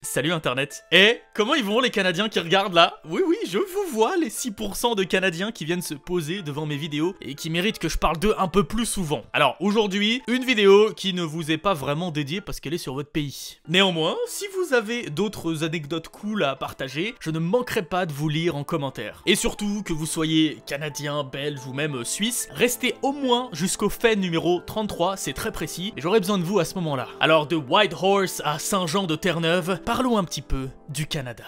Salut Internet. Eh, comment ils vont les Canadiens qui regardent là? Oui, je vous vois, les 6% de Canadiens qui viennent se poser devant mes vidéos et qui méritent que je parle d'eux un peu plus souvent. Alors aujourd'hui, une vidéo qui ne vous est pas vraiment dédiée parce qu'elle est sur votre pays. Néanmoins, si vous avez d'autres anecdotes cool à partager, je ne manquerai pas de vous lire en commentaire. Et surtout, que vous soyez Canadien, Belge ou même Suisse, restez au moins jusqu'au fait numéro 33, c'est très précis, et j'aurai besoin de vous à ce moment-là. Alors de Whitehorse à Saint-Jean-de-Terre-Neuve, parlons un petit peu du Canada.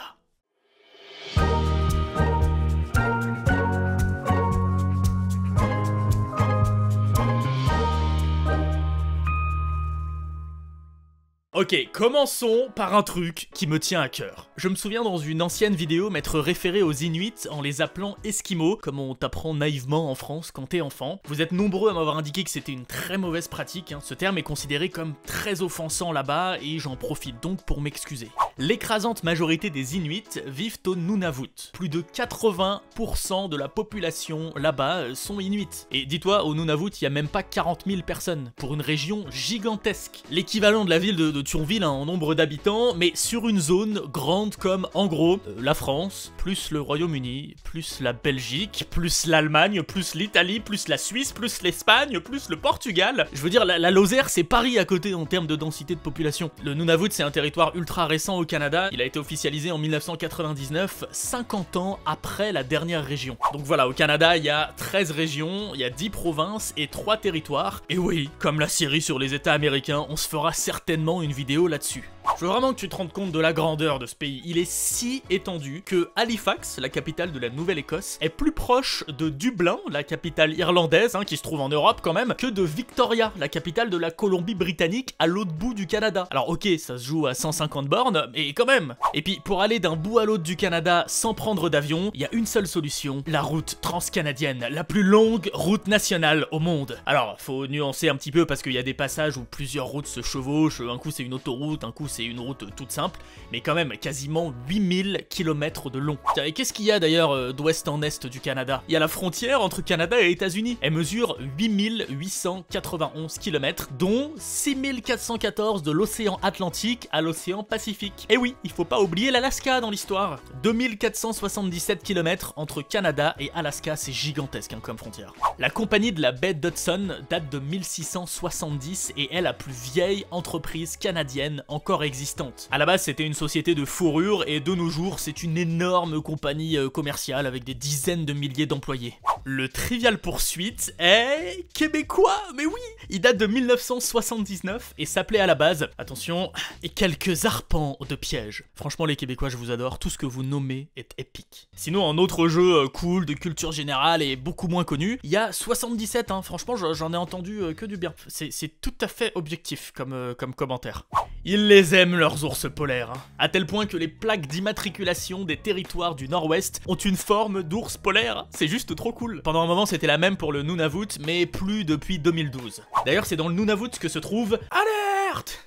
Ok, commençons par un truc qui me tient à cœur. Je me souviens dans une ancienne vidéo m'être référé aux Inuits en les appelant Esquimaux, comme on t'apprend naïvement en France quand t'es enfant. Vous êtes nombreux à m'avoir indiqué que c'était une très mauvaise pratique, hein. Ce terme est considéré comme très offensant là-bas et j'en profite donc pour m'excuser. L'écrasante majorité des Inuits vivent au Nunavut. Plus de 80% de la population là-bas sont Inuits. Et dis-toi, au Nunavut, il n'y a même pas 40 000 personnes, pour une région gigantesque. L'équivalent de la ville de Thionville hein, en nombre d'habitants, mais sur une zone grande comme, en gros, la France, plus le Royaume-Uni, plus la Belgique, plus l'Allemagne, plus l'Italie, plus la Suisse, plus l'Espagne, plus le Portugal. Je veux dire, la Lozère, c'est Paris à côté en termes de densité de population. Le Nunavut, c'est un territoire ultra récent au Canada. Il a été officialisé en 1999, 50 ans après la dernière région. Donc voilà, au Canada, il y a 13 régions, il y a 10 provinces et 3 territoires. Et oui, comme la série sur les États américains, on se fera certainement une vidéo là-dessus. Je veux vraiment que tu te rendes compte de la grandeur de ce pays. Il est si étendu que Halifax, la capitale de la Nouvelle-Écosse, est plus proche de Dublin, la capitale irlandaise, hein, qui se trouve en Europe quand même, que de Victoria, la capitale de la Colombie-Britannique, à l'autre bout du Canada. Alors ok, ça se joue à 150 bornes, mais quand même. Et puis pour aller d'un bout à l'autre du Canada sans prendre d'avion, il y a une seule solution, la route transcanadienne, la plus longue route nationale au monde. Alors, faut nuancer un petit peu parce qu'il y a des passages où plusieurs routes se chevauchent, un coup c'est une autoroute, un coup c'est une route toute simple, mais quand même quasiment 8000 km de long. Et qu'est-ce qu'il y a d'ailleurs d'ouest en est du Canada? Il y a la frontière entre Canada et États-Unis. Elle mesure 8891 km, dont 6414 de l'océan Atlantique à l'océan Pacifique. Et oui, il faut pas oublier l'Alaska dans l'histoire. 2477 km entre Canada et Alaska, c'est gigantesque hein, comme frontière. La compagnie de la baie d'Hudson date de 1670 et est la plus vieille entreprise canadienne encore existante. À la base, c'était une société de fourrure et de nos jours, c'est une énorme compagnie commerciale avec des dizaines de milliers d'employés. Le Trivial Pursuit est québécois, mais oui! Il date de 1979 et s'appelait à la base, attention, et quelques arpents de pièges. Franchement, les Québécois, je vous adore, tout ce que vous nommez est épique. Sinon, un autre jeu cool, de culture générale et beaucoup moins connu, il y a 77, hein, franchement, j'en ai entendu que du bien. C'est tout à fait objectif comme commentaire. Ils les aiment leurs ours polaires, hein. À tel point que les plaques d'immatriculation des territoires du Nord-Ouest ont une forme d'ours polaire. C'est juste trop cool. Pendant un moment, c'était la même pour le Nunavut, mais plus depuis 2012. D'ailleurs, c'est dans le Nunavut que se trouve Alerte.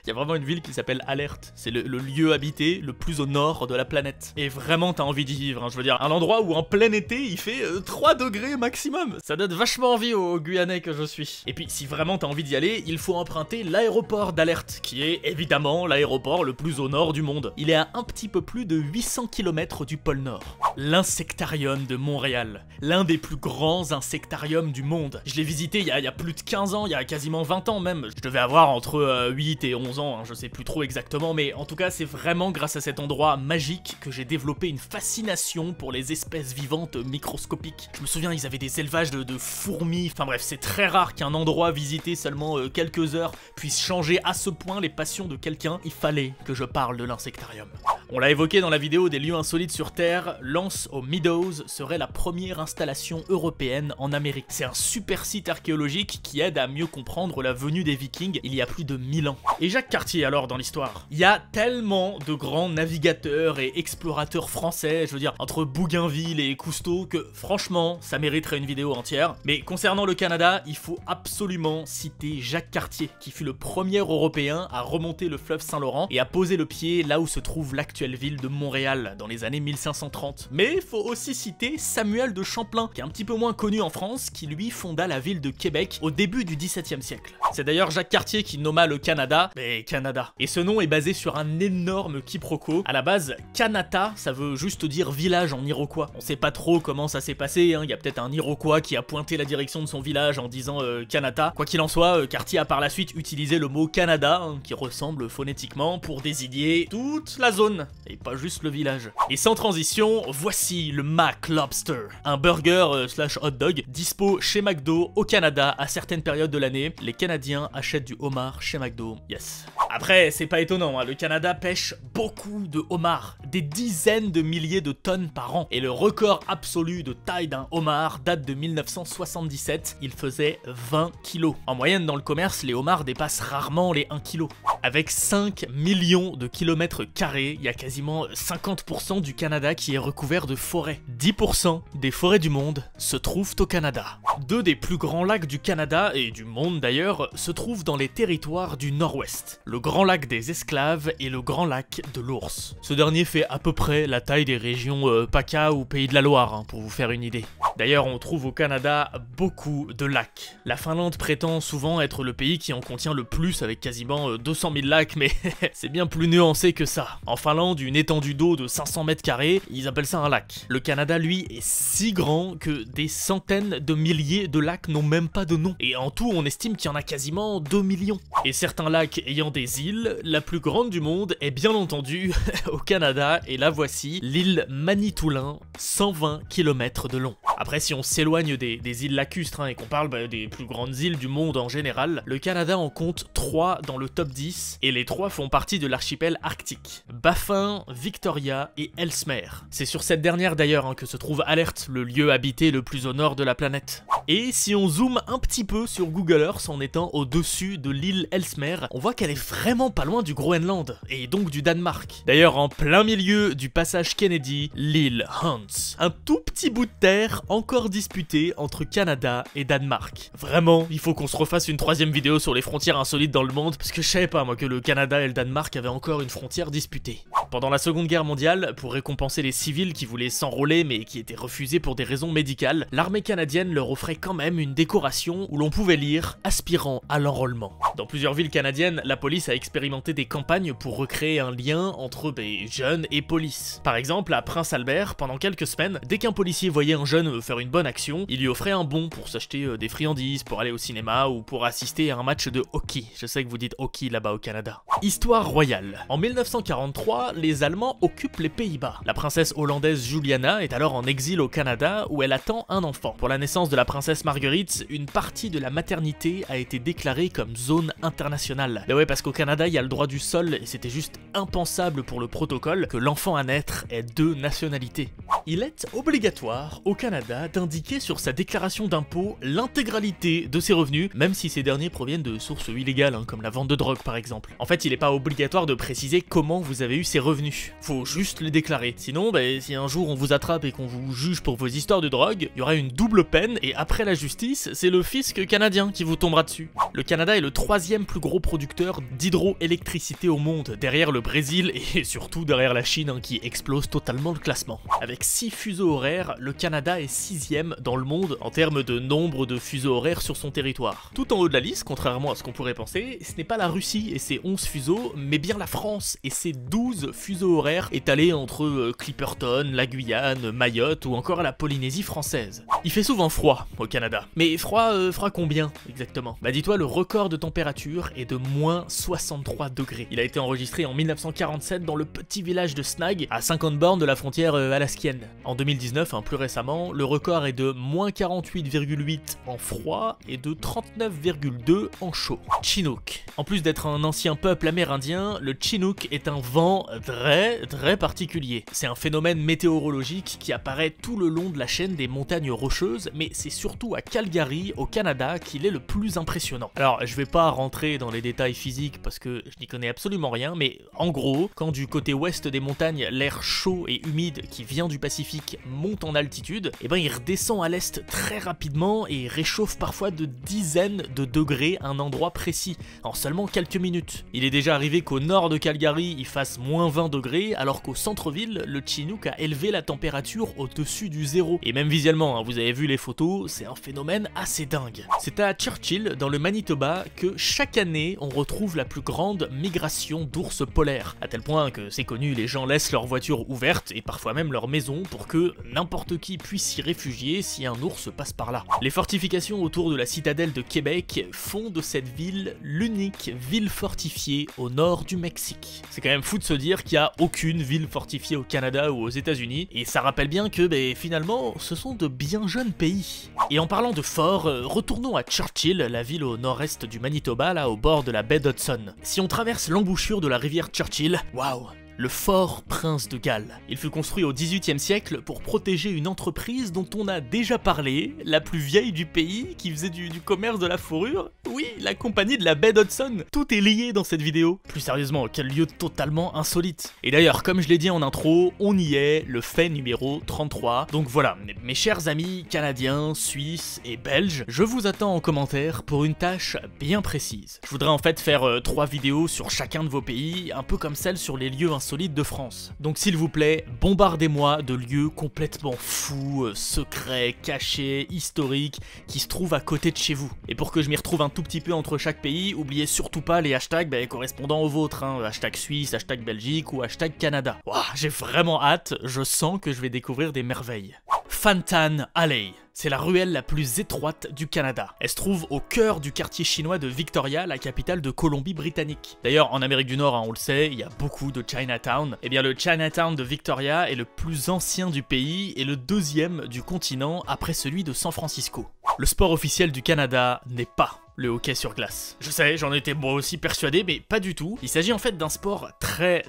Il y a vraiment une ville qui s'appelle Alerte. C'est le lieu habité le plus au nord de la planète. Et vraiment, t'as envie d'y vivre, hein. Je veux dire, un endroit où en plein été, il fait 3 degrés maximum. Ça donne vachement envie aux Guyanais que je suis. Et puis, si vraiment t'as envie d'y aller, il faut emprunter l'aéroport d'Alerte, qui est évidemment l'aéroport le plus au nord du monde. Il est à un petit peu plus de 800 km du pôle Nord. L'Insectarium de Montréal. L'un des plus grands insectariums du monde. Je l'ai visité il y a plus de 15 ans, il y a quasiment 20 ans même. Je devais avoir entre 8 et 11 ans, hein, je sais plus trop exactement, mais en tout cas c'est vraiment grâce à cet endroit magique que j'ai développé une fascination pour les espèces vivantes microscopiques. Je me souviens, ils avaient des élevages de fourmis, enfin bref, c'est très rare qu'un endroit visité seulement quelques heures puisse changer à ce point les passions de quelqu'un. Il fallait que je parle de l'insectarium. On l'a évoqué dans la vidéo des lieux insolites sur Terre, Lance aux Meadows serait la première installation européenne en Amérique. C'est un super site archéologique qui aide à mieux comprendre la venue des Vikings il y a plus de 1000 ans. Et Jacques Cartier alors dans l'histoire? Il y a tellement de grands navigateurs et explorateurs français, je veux dire, entre Bougainville et Cousteau, que franchement, ça mériterait une vidéo entière. Mais concernant le Canada, il faut absolument citer Jacques Cartier, qui fut le premier Européen à remonter le fleuve Saint-Laurent et à poser le pied là où se trouve l'actuel l'actuelle ville de Montréal dans les années 1530. Mais faut aussi citer Samuel de Champlain, qui est un petit peu moins connu en France, qui lui fonda la ville de Québec au début du XVIIe siècle. C'est d'ailleurs Jacques Cartier qui nomma le Canada, mais Canada. Et ce nom est basé sur un énorme quiproquo. À la base, Kanata, ça veut juste dire village en iroquois. On sait pas trop comment ça s'est passé, hein. Il y a peut-être un iroquois qui a pointé la direction de son village en disant Kanata. Quoi qu'il en soit, Cartier a par la suite utilisé le mot Canada, hein, qui ressemble phonétiquement, pour désigner toute la zone, et pas juste le village. Et sans transition, voici le McLobster, un burger slash hot dog dispo chez McDo au Canada à certaines périodes de l'année. Les Canadiens achètent du homard chez McDo, yes. Après, c'est pas étonnant, hein, le Canada pêche beaucoup de homards, des dizaines de milliers de tonnes par an. Et le record absolu de taille d'un homard date de 1977, il faisait 20 kilos. En moyenne, dans le commerce, les homards dépassent rarement les 1 kg. Avec 5 millions de kilomètres carrés, il y a quasiment 50% du Canada qui est recouvert de forêts. 10% des forêts du monde se trouvent au Canada. Deux des plus grands lacs du Canada, et du monde d'ailleurs, se trouvent dans les territoires du nord-ouest. Le Grand Lac des Esclaves et le Grand Lac de l'Ours. Ce dernier fait à peu près la taille des régions PACA ou Pays de la Loire, hein, pour vous faire une idée. D'ailleurs, on trouve au Canada beaucoup de lacs. La Finlande prétend souvent être le pays qui en contient le plus, avec quasiment 200 000 lacs, mais c'est bien plus nuancé que ça. En Finlande, une étendue d'eau de 500 mètres carrés, ils appellent ça un lac. Le Canada, lui, est si grand que des centaines de milliers de lacs n'ont même pas de nom. Et en tout, on estime qu'il y en a quasiment 2 millions. Et certains lacs ayant des îles, la plus grande du monde est bien entendu au Canada, et la voici, l'île Manitoulin, 120 km de long. Après, si on s'éloigne des îles lacustres, hein, et qu'on parle des plus grandes îles du monde en général, le Canada en compte 3 dans le top 10, et les 3 font partie de l'archipel arctique. Baffin, Victoria et Ellesmere. C'est sur cette dernière d'ailleurs, hein, que se trouve Alert, le lieu habité le plus au nord de la planète. Et si on zoome un petit peu sur Google Earth en étant au-dessus de l'île Ellesmere, on voit qu'elle est vraiment pas loin du Groenland, et donc du Danemark. D'ailleurs, en plein milieu du passage Kennedy, l'île Hans. Un tout petit bout de terre encore disputé entre Canada et Danemark. Vraiment, il faut qu'on se refasse une 3e vidéo sur les frontières insolites dans le monde, parce que je savais pas moi que le Canada et le Danemark avaient encore une frontière disputée. Pendant la Seconde Guerre mondiale, pour récompenser les civils qui voulaient s'enrôler mais qui étaient refusés pour des raisons médicales, l'armée canadienne leur offrait quand même une décoration où l'on pouvait lire « Aspirant à l'enrôlement ». Dans plusieurs villes canadiennes, la police a expérimenté des campagnes pour recréer un lien entre jeunes et police. Par exemple, à Prince Albert, pendant quelques semaines, dès qu'un policier voyait un jeune faire une bonne action, il lui offrait un bon pour s'acheter des friandises, pour aller au cinéma ou pour assister à un match de hockey. Je sais que vous dites hockey là-bas au Canada. Histoire royale. En 1943, les Allemands occupent les Pays-Bas. La princesse hollandaise Juliana est alors en exil au Canada où elle attend un enfant. Pour la naissance de la princesse Marguerite, une partie de la maternité a été déclarée comme zone internationale. Mais ouais, parce qu'au Canada, il y a le droit du sol et c'était juste impensable pour le protocole que l'enfant à naître ait 2 nationalités. Il est obligatoire au Canada d'indiquer sur sa déclaration d'impôt l'intégralité de ses revenus, même si ces derniers proviennent de sources illégales, hein, comme la vente de drogue par exemple. En fait, il n'est pas obligatoire de préciser comment vous avez eu ces revenus. Faut juste les déclarer. Sinon, si un jour on vous attrape et qu'on vous juge pour vos histoires de drogue, il y aura une double peine et après la justice, c'est le fisc canadien qui vous tombera dessus. Le Canada est le 3e plus gros producteur d'hydroélectricité au monde, derrière le Brésil et surtout derrière la Chine, hein, qui explose totalement le classement. Avec 6 fuseaux horaires, le Canada est 6e dans le monde en termes de nombre de fuseaux horaires sur son territoire. Tout en haut de la liste, contrairement à ce qu'on pourrait penser, ce n'est pas la Russie et ses 11 fuseaux, mais bien la France et ses 12 fuseaux horaires étalés entre Clipperton, la Guyane, Mayotte ou encore la Polynésie française. Il fait souvent froid au Canada. Mais froid combien exactement? Dis-toi, le record de température est de moins 63 degrés. Il a été enregistré en 1947 dans le petit village de Snag, à 50 bornes de la frontière alaskienne. En 2019, plus récemment, le record est de moins 48,8 en froid et de 39,2 en chaud. Chinook. En plus d'être un ancien peuple amérindien, le Chinook est un vent très particulier. C'est un phénomène météorologique qui apparaît tout le long de la chaîne des montagnes rocheuses, mais c'est surtout à Calgary, au Canada, qu'il est le plus impressionnant. Alors, je vais pas rentrer dans les détails physiques parce que je n'y connais absolument rien, mais en gros, quand du côté ouest des montagnes, l'air chaud et humide qui vient du Pacifique Pacifique monte en altitude, et ben il redescend à l'est très rapidement et réchauffe parfois de dizaines de degrés un endroit précis, en seulement quelques minutes. Il est déjà arrivé qu'au nord de Calgary, il fasse moins 20 degrés, alors qu'au centre-ville, le Chinook a élevé la température au-dessus du zéro. Et même visuellement, hein, vous avez vu les photos, c'est un phénomène assez dingue. C'est à Churchill, dans le Manitoba, que chaque année, on retrouve la plus grande migration d'ours polaires. À tel point que c'est connu, les gens laissent leur voiture ouverte, et parfois même leur maison, pour que n'importe qui puisse s'y réfugier si un ours passe par là. Les fortifications autour de la citadelle de Québec font de cette ville l'unique ville fortifiée au nord du Mexique. C'est quand même fou de se dire qu'il n'y a aucune ville fortifiée au Canada ou aux États-Unis, et ça rappelle bien que finalement ce sont de bien jeunes pays. Et en parlant de fort, retournons à Churchill, la ville au nord-est du Manitoba, là au bord de la baie d'Hudson. Si on traverse l'embouchure de la rivière Churchill, waouh, le fort Prince de Galles. Il fut construit au XVIIIe siècle pour protéger une entreprise dont on a déjà parlé, la plus vieille du pays, qui faisait du commerce de la fourrure. Oui, la compagnie de la baie d'Hudson. Tout est lié dans cette vidéo. Plus sérieusement, quel lieu totalement insolite. Et d'ailleurs, comme je l'ai dit en intro, on y est, le fait numéro 33. Donc voilà, mes chers amis canadiens, suisses et belges, je vous attends en commentaire pour une tâche bien précise. Je voudrais en fait faire 3 vidéos sur chacun de vos pays, un peu comme celle sur les lieux insolites de France. Donc s'il vous plaît, bombardez-moi de lieux complètement fous, secrets, cachés, historiques, qui se trouvent à côté de chez vous. Et pour que je m'y retrouve un tout petit peu entre chaque pays, oubliez surtout pas les hashtags correspondant aux vôtres, hein, hashtag Suisse, hashtag Belgique ou hashtag Canada. Ouah, j'ai vraiment hâte, je sens que je vais découvrir des merveilles. Fantan Alley. C'est la ruelle la plus étroite du Canada. Elle se trouve au cœur du quartier chinois de Victoria, la capitale de Colombie-Britannique. D'ailleurs, en Amérique du Nord, hein, on le sait, il y a beaucoup de Chinatown. Eh bien, le Chinatown de Victoria est le plus ancien du pays et le deuxième du continent après celui de San Francisco. Le sport officiel du Canada n'est pas le hockey sur glace. Je sais, j'en étais moi aussi persuadé, mais pas du tout. Il s'agit en fait d'un sport très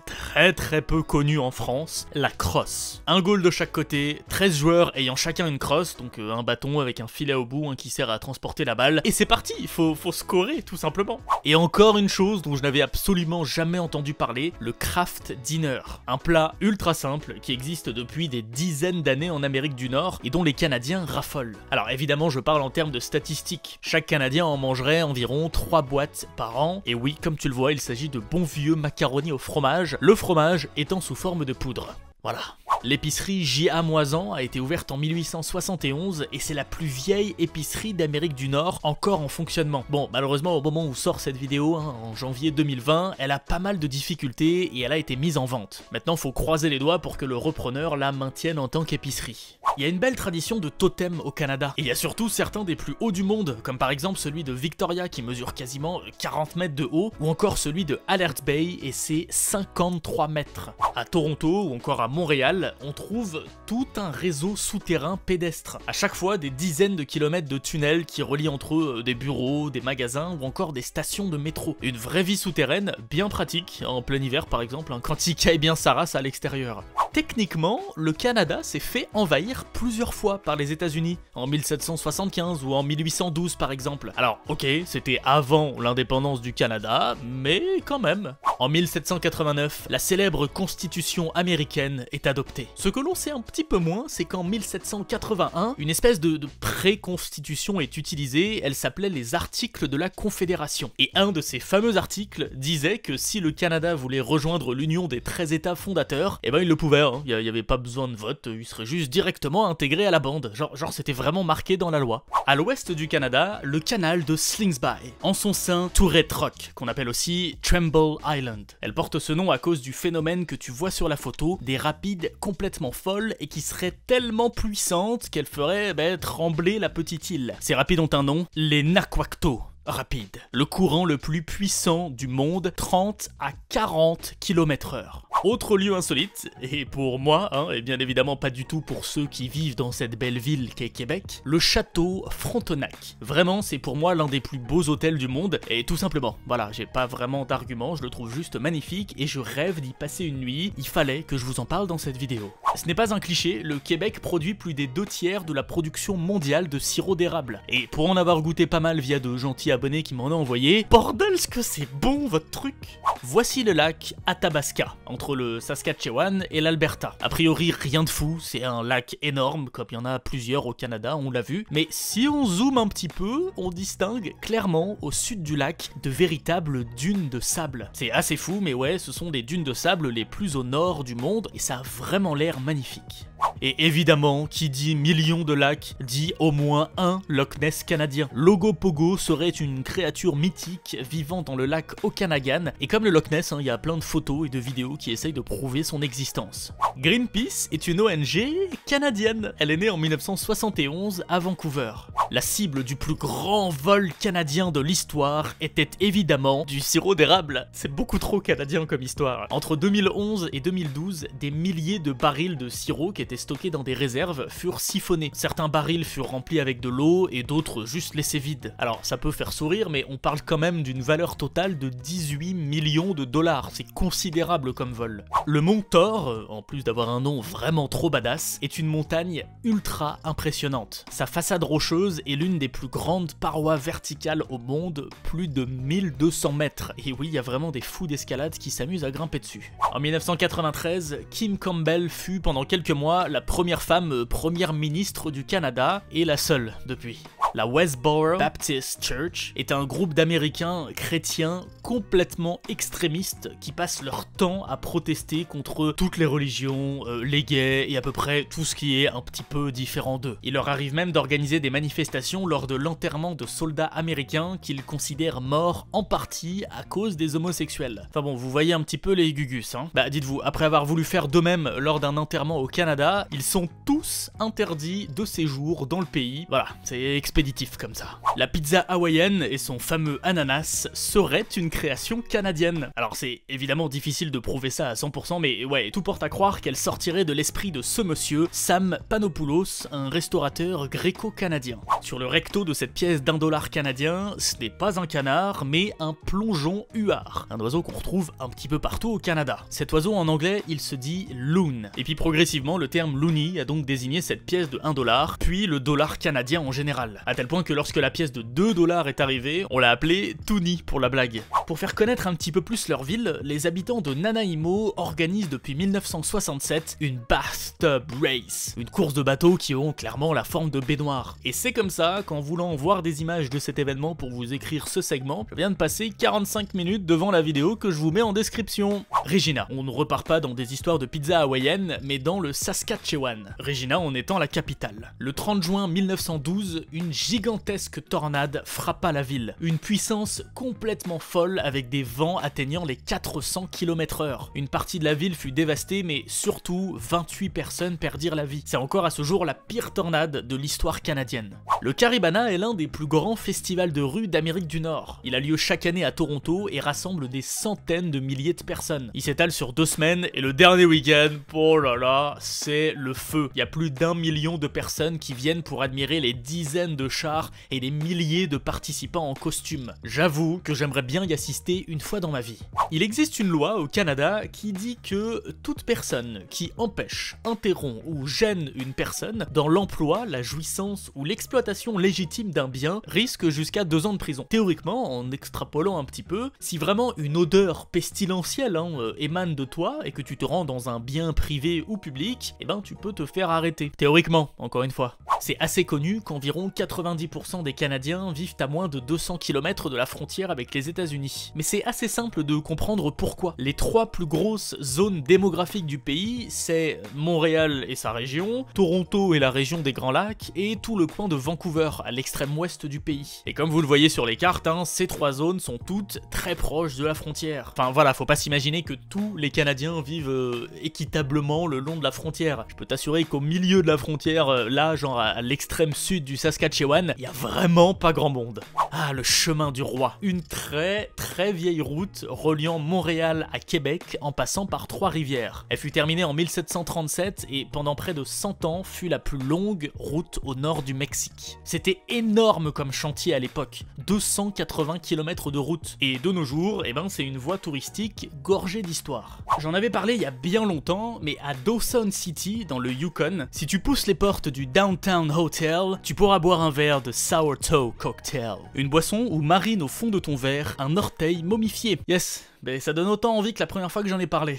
peu connu en France, la crosse. Un goal de chaque côté, 13 joueurs ayant chacun une crosse, donc un bâton avec un filet au bout qui sert à transporter la balle, et c'est parti, il faut scorer tout simplement. Et encore une chose dont je n'avais absolument jamais entendu parler, le craft dinner. Un plat ultra simple qui existe depuis des dizaines d'années en Amérique du Nord et dont les Canadiens raffolent. Alors évidemment, je parle en termes de statistiques. Chaque Canadien en mange environ 3 boîtes par an, et oui, comme tu le vois, il s'agit de bons vieux macaronis au fromage, le fromage étant sous forme de poudre. Voilà. L'épicerie J.A. Moisan a été ouverte en 1871 et c'est la plus vieille épicerie d'Amérique du Nord encore en fonctionnement. Bon, malheureusement au moment où sort cette vidéo, en janvier 2020, elle a pas mal de difficultés et elle a été mise en vente. Maintenant, faut croiser les doigts pour que le repreneur la maintienne en tant qu'épicerie. Il y a une belle tradition de totem au Canada. Et il y a surtout certains des plus hauts du monde, comme par exemple celui de Victoria qui mesure quasiment 40 mètres de haut, ou encore celui de Alert Bay et c'est 53 mètres. À Toronto ou encore à Montréal, on trouve tout un réseau souterrain pédestre. À chaque fois, des dizaines de kilomètres de tunnels qui relient entre eux des bureaux, des magasins ou encore des stations de métro. Une vraie vie souterraine, bien pratique, en plein hiver par exemple, quand il caille bien sa race à l'extérieur. Techniquement, le Canada s'est fait envahir plusieurs fois par les États-Unis, en 1775 ou en 1812 par exemple. Alors ok, c'était avant l'indépendance du Canada, mais quand même. En 1789, la célèbre Constitution américaine est adoptée. Ce que l'on sait un petit peu moins, c'est qu'en 1781, une espèce de pré-constitution est utilisée, elle s'appelait les articles de la Confédération. Et un de ces fameux articles disait que si le Canada voulait rejoindre l'union des 13 États fondateurs, eh ben il le pouvait, hein. Il n'y avait pas besoin de vote, il serait juste directement intégré à la bande, genre c'était vraiment marqué dans la loi. À l'ouest du Canada, le canal de Slingsby, en son sein Tourette Rock, qu'on appelle aussi Trumbull Island. Elle porte ce nom à cause du phénomène que tu vois sur la photo, des rapides complètement folles et qui seraient tellement puissantes qu'elles feraient trembler la petite île. Ces rapides ont un nom, les Naquacto rapides. Le courant le plus puissant du monde, 30 à 40 km/h. Autre lieu insolite, et pour moi, et bien évidemment pas du tout pour ceux qui vivent dans cette belle ville qu'est Québec, le château Frontenac. Vraiment, c'est pour moi l'un des plus beaux hôtels du monde, et tout simplement, voilà, j'ai pas vraiment d'argument, je le trouve juste magnifique, et je rêve d'y passer une nuit, il fallait que je vous en parle dans cette vidéo. Ce n'est pas un cliché, le Québec produit plus des 2/3 de la production mondiale de sirop d'érable. Et pour en avoir goûté pas mal via de gentils abonnés qui m'en ont envoyé, bordel ce que c'est bon votre truc! Voici le lac Athabasca, entre entre le Saskatchewan et l'Alberta. A priori rien de fou, c'est un lac énorme comme il y en a plusieurs au Canada, on l'a vu, mais si on zoome un petit peu, on distingue clairement au sud du lac de véritables dunes de sable. C'est assez fou, mais ouais, ce sont des dunes de sable les plus au nord du monde et ça a vraiment l'air magnifique. Et évidemment, qui dit millions de lacs, dit au moins un Loch Ness canadien. L'Ogopogo serait une créature mythique vivant dans le lac Okanagan, et comme le Loch Ness, il y a plein de photos et de vidéos qui essayent de prouver son existence. Greenpeace est une ONG canadienne. Elle est née en 1971 à Vancouver. La cible du plus grand vol canadien de l'histoire était évidemment du sirop d'érable. C'est beaucoup trop canadien comme histoire. Entre 2011 et 2012, des milliers de barils de sirop qui étaient stockés dans des réserves furent siphonnés. Certains barils furent remplis avec de l'eau et d'autres juste laissés vides. Alors ça peut faire sourire, mais on parle quand même d'une valeur totale de 18 millions de dollars. C'est considérable comme vol. Le mont Thor, en plus d'avoir un nom vraiment trop badass, est une montagne ultra impressionnante. Sa façade rocheuse est l'une des plus grandes parois verticales au monde, plus de 1200 mètres. Et oui, il y a vraiment des fous d'escalade qui s'amusent à grimper dessus. En 1993, Kim Campbell fut pendant quelques mois la première femme première ministre du Canada et la seule depuis. La Westboro Baptist Church est un groupe d'Américains chrétiens complètement extrémistes qui passent leur temps à protester contre toutes les religions, les gays et à peu près tout ce qui est un petit peu différent d'eux. Il leur arrive même d'organiser des manifestations lors de l'enterrement de soldats américains qu'ils considèrent morts en partie à cause des homosexuels. Enfin bon, vous voyez un petit peu les gugus, hein. Bah dites-vous, après avoir voulu faire d'eux-mêmes lors d'un enterrement au Canada, ils sont tous interdits de séjour dans le pays. Voilà, c'est expéditif comme ça. La pizza hawaïenne et son fameux ananas seraient une création canadienne. Alors c'est évidemment difficile de prouver ça à 100%, mais ouais, tout porte à croire qu'elle sortirait de l'esprit de ce monsieur, Sam Panopoulos, un restaurateur gréco-canadien. Sur le recto de cette pièce d'$1 canadien, ce n'est pas un canard, mais un plongeon huard, un oiseau qu'on retrouve un petit peu partout au Canada. Cet oiseau en anglais, il se dit loon. Et puis progressivement, le terme loonie a donc désigné cette pièce de $1, puis le dollar canadien en général. À tel point que lorsque la pièce de $2 est arrivée, on l'a appelée Toonie pour la blague. Pour faire connaître un petit peu plus leur ville, les habitants de Nanaimo organisent depuis 1967 une bathtub race, une course de bateaux qui ont clairement la forme de baignoire. Et c'est comme ça qu'en voulant voir des images de cet événement pour vous écrire ce segment, je viens de passer 45 minutes devant la vidéo que je vous mets en description. Regina, on ne repart pas dans des histoires de pizza hawaïenne, mais dans le Saskatchewan. Regina en étant la capitale. Le 30 juin 1912, une gigantesque tornade frappa la ville. Une puissance complètement folle avec des vents atteignant les 400 km/h. Une partie de la ville fut dévastée, mais surtout 28 personnes perdirent la vie. C'est encore à ce jour la pire tornade de l'histoire canadienne. Le Caribana est l'un des plus grands festivals de rue d'Amérique du Nord. Il a lieu chaque année à Toronto et rassemble des centaines de milliers de personnes. Il s'étale sur 2 semaines et le dernier week-end, oh là là, c'est le feu. Il y a plus d'1 million de personnes qui viennent pour admirer les dizaines de chars et les milliers de participants en costume. J'avoue que j'aimerais bien y assister une fois dans ma vie. Il existe une loi au Canada qui dit que toute personne qui empêche, interrompt ou gêne une personne dans l'emploi, la jouissance ou l'exploitation légitime d'un bien risque jusqu'à 2 ans de prison. Théoriquement, en extrapolant un petit peu, si vraiment une odeur pestilentielle émane de toi et que tu te rends dans un bien privé ou public, eh ben tu peux te faire arrêter. Théoriquement, encore une fois. C'est assez connu qu'environ 90% des Canadiens vivent à moins de 200 km de la frontière avec les États-Unis. Mais c'est assez simple de comprendre pourquoi. Les 3 plus grosses zones démographiques du pays, c'est Montréal et sa région, Toronto et la région des Grands Lacs, et tout le coin de Vancouver, à l'extrême ouest du pays. Et comme vous le voyez sur les cartes, ces 3 zones sont toutes très proches de la frontière. Enfin voilà, faut pas s'imaginer que tous les Canadiens vivent équitablement le long de la frontière. Je peux t'assurer qu'au milieu de la frontière, là, genre à l'extrême sud du Saskatchewan, il y a vraiment pas grand monde. Ah, le chemin du roi. Une très vieille route reliant Montréal à Québec en passant par 3 rivières. Elle fut terminée en 1737 et pendant près de 100 ans fut la plus longue route au nord du Mexique. C'était énorme comme chantier à l'époque, 280 km de route. Et de nos jours, eh ben, c'est une voie touristique gorgée d'histoire. J'en avais parlé il y a bien longtemps, mais à Dawson City, dans le Yukon, si tu pousses les portes du Downtown Hotel, tu pourras boire un verre de Sourdough Cocktail. Une boisson où marine au fond de ton verre un orteil momifié. Yes, mais ça donne autant envie que la première fois que j'en ai parlé.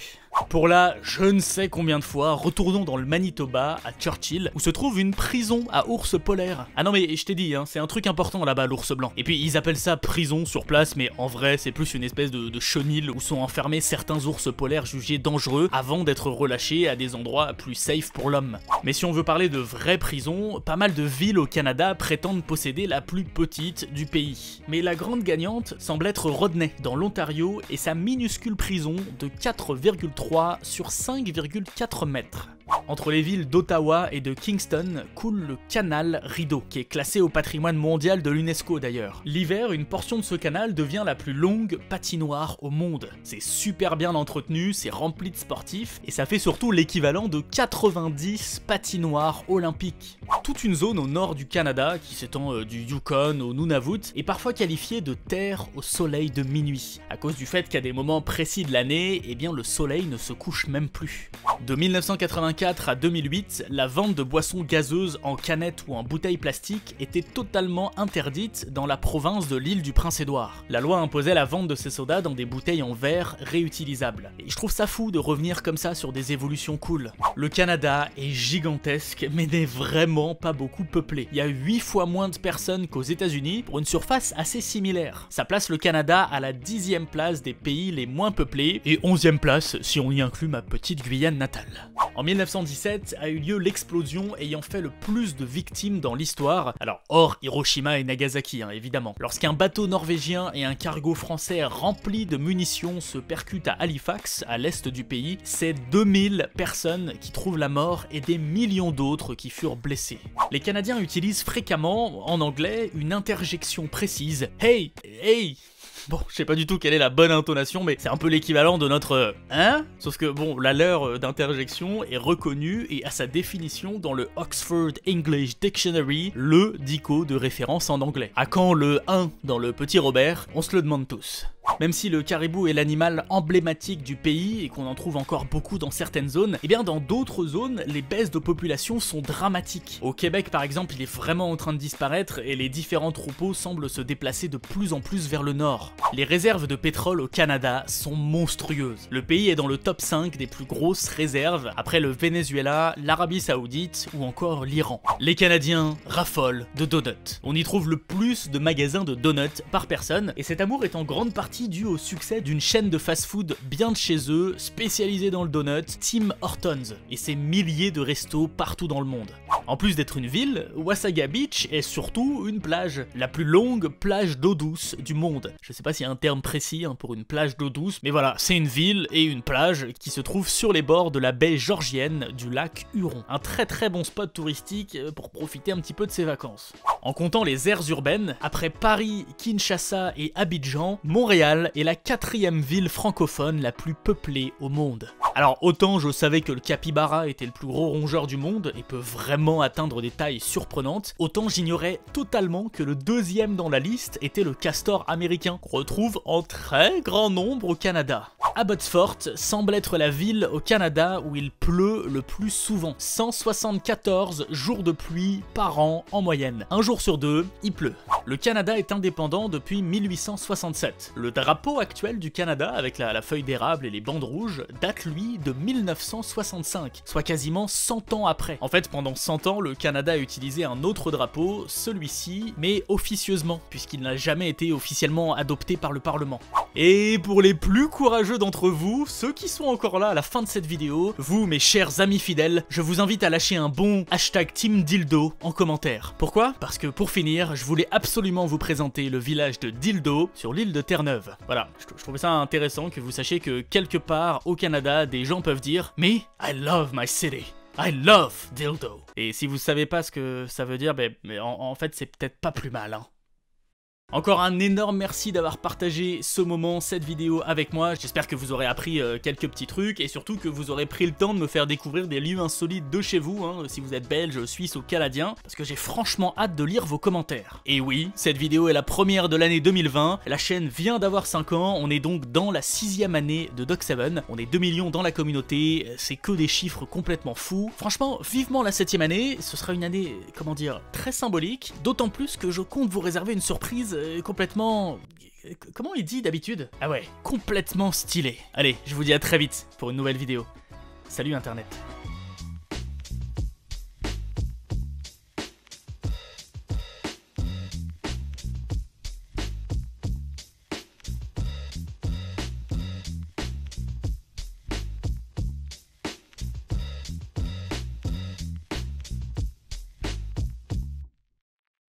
Pour la je ne sais combien de fois, retournons dans le Manitoba, à Churchill, où se trouve une prison à ours polaires. Ah non mais je t'ai dit, hein, c'est un truc important là-bas l'ours blanc. Et puis ils appellent ça prison sur place, mais en vrai c'est plus une espèce de chenil où sont enfermés certains ours polaires jugés dangereux avant d'être relâchés à des endroits plus safe pour l'homme. Mais si on veut parler de vraies prisons, pas mal de villes au Canada prétendent posséder la plus petite du pays. Mais la grande gagnante semble être Rodney, dans l'Ontario, et sa minuscule prison de 4,3 sur 5,4 mètres. Entre les villes d'Ottawa et de Kingston coule le canal Rideau, qui est classé au patrimoine mondial de l'UNESCO d'ailleurs. L'hiver, une portion de ce canal devient la plus longue patinoire au monde. C'est super bien entretenu, c'est rempli de sportifs, et ça fait surtout l'équivalent de 90 patinoires olympiques. Toute une zone au nord du Canada, qui s'étend du Yukon au Nunavut, est parfois qualifiée de terre au soleil de minuit, à cause du fait qu'à des moments précis de l'année, eh bien le soleil ne se couche même plus. De 1984 à 2008, la vente de boissons gazeuses en canettes ou en bouteilles plastiques était totalement interdite dans la province de l'île du Prince-Édouard. La loi imposait la vente de ces sodas dans des bouteilles en verre réutilisables. Et je trouve ça fou de revenir comme ça sur des évolutions cool. Le Canada est gigantesque, mais n'est vraiment pas beaucoup peuplé. Il y a 8 fois moins de personnes qu'aux États-Unis pour une surface assez similaire. Ça place le Canada à la 10e place des pays les moins peuplés et 11e place si on y inclut ma petite Guyane natale. En 1917 a eu lieu l'explosion ayant fait le plus de victimes dans l'histoire, alors hors Hiroshima et Nagasaki évidemment. Lorsqu'un bateau norvégien et un cargo français rempli de munitions se percutent à Halifax, à l'est du pays, c'est 2000 personnes qui trouvent la mort et des millions d'autres qui furent blessés. Les Canadiens utilisent fréquemment, en anglais, une interjection précise « Hey, hey !» Bon, je sais pas du tout quelle est la bonne intonation, mais c'est un peu l'équivalent de notre « hein ?» Sauf que bon, la leur d'interjection est reconnue et a sa définition dans le Oxford English Dictionary, le dico de référence en anglais. À quand le « hein » dans le Petit Robert? On se le demande tous. Même si le caribou est l'animal emblématique du pays et qu'on en trouve encore beaucoup dans certaines zones, eh bien dans d'autres zones, les baisses de population sont dramatiques. Au Québec par exemple, il est vraiment en train de disparaître et les différents troupeaux semblent se déplacer de plus en plus vers le nord. Les réserves de pétrole au Canada sont monstrueuses. Le pays est dans le top 5 des plus grosses réserves, après le Venezuela, l'Arabie Saoudite ou encore l'Iran. Les Canadiens raffolent de donuts. On y trouve le plus de magasins de donuts par personne, et cet amour est en grande partie dû au succès d'une chaîne de fast-food bien de chez eux, spécialisée dans le donut, Tim Hortons, et ses milliers de restos partout dans le monde. En plus d'être une ville, Wasaga Beach est surtout une plage, la plus longue plage d'eau douce du monde. Je sais pas s'il y a un terme précis pour une plage d'eau douce, mais voilà, c'est une ville et une plage qui se trouve sur les bords de la baie georgienne du lac Huron. Un très bon spot touristique pour profiter un petit peu de ses vacances. En comptant les aires urbaines, après Paris, Kinshasa et Abidjan, Montréal est la 4e ville francophone la plus peuplée au monde. Alors autant je savais que le capybara était le plus gros rongeur du monde et peut vraiment atteindre des tailles surprenantes, autant j'ignorais totalement que le 2e dans la liste était le castor américain, qu'on retrouve en très grand nombre au Canada. Abbotsford semble être la ville au Canada où il pleut le plus souvent. 174 jours de pluie par an en moyenne. Un jour sur deux, il pleut. Le Canada est indépendant depuis 1867. Le drapeau actuel du Canada, avec la feuille d'érable et les bandes rouges, date lui de 1965, soit quasiment 100 ans après. En fait, pendant 100 ans, le Canada a utilisé un autre drapeau, celui-ci, mais officieusement, puisqu'il n'a jamais été officiellement adopté par le Parlement. Et pour les plus courageux d'entre vous, ceux qui sont encore là à la fin de cette vidéo, vous mes chers amis fidèles, je vous invite à lâcher un bon #TeamDildo en commentaire. Pourquoi? Parce que pour finir, je voulais absolument vous présenter le village de Dildo sur l'île de Terre-Neuve. Voilà, je trouvais ça intéressant que vous sachiez que quelque part au Canada, des gens peuvent dire « Me, I love my city. I love Dildo ». Et si vous savez pas ce que ça veut dire, mais en fait c'est peut-être pas plus mal, hein. Encore un énorme merci d'avoir partagé ce moment, cette vidéo avec moi. J'espère que vous aurez appris quelques petits trucs et surtout que vous aurez pris le temps de me faire découvrir des lieux insolites de chez vous, si vous êtes belge, suisse ou canadien, parce que j'ai franchement hâte de lire vos commentaires. Et oui, cette vidéo est la première de l'année 2020, la chaîne vient d'avoir 5 ans, on est donc dans la 6e année de Doc7, on est 2 millions dans la communauté, c'est que des chiffres complètement fous. Franchement, vivement la 7e année, ce sera une année, comment dire, très symbolique, d'autant plus que je compte vous réserver une surprise complètement Comment il dit d'habitude? Ah ouais, complètement stylé. Allez, je vous dis à très vite pour une nouvelle vidéo. Salut Internet.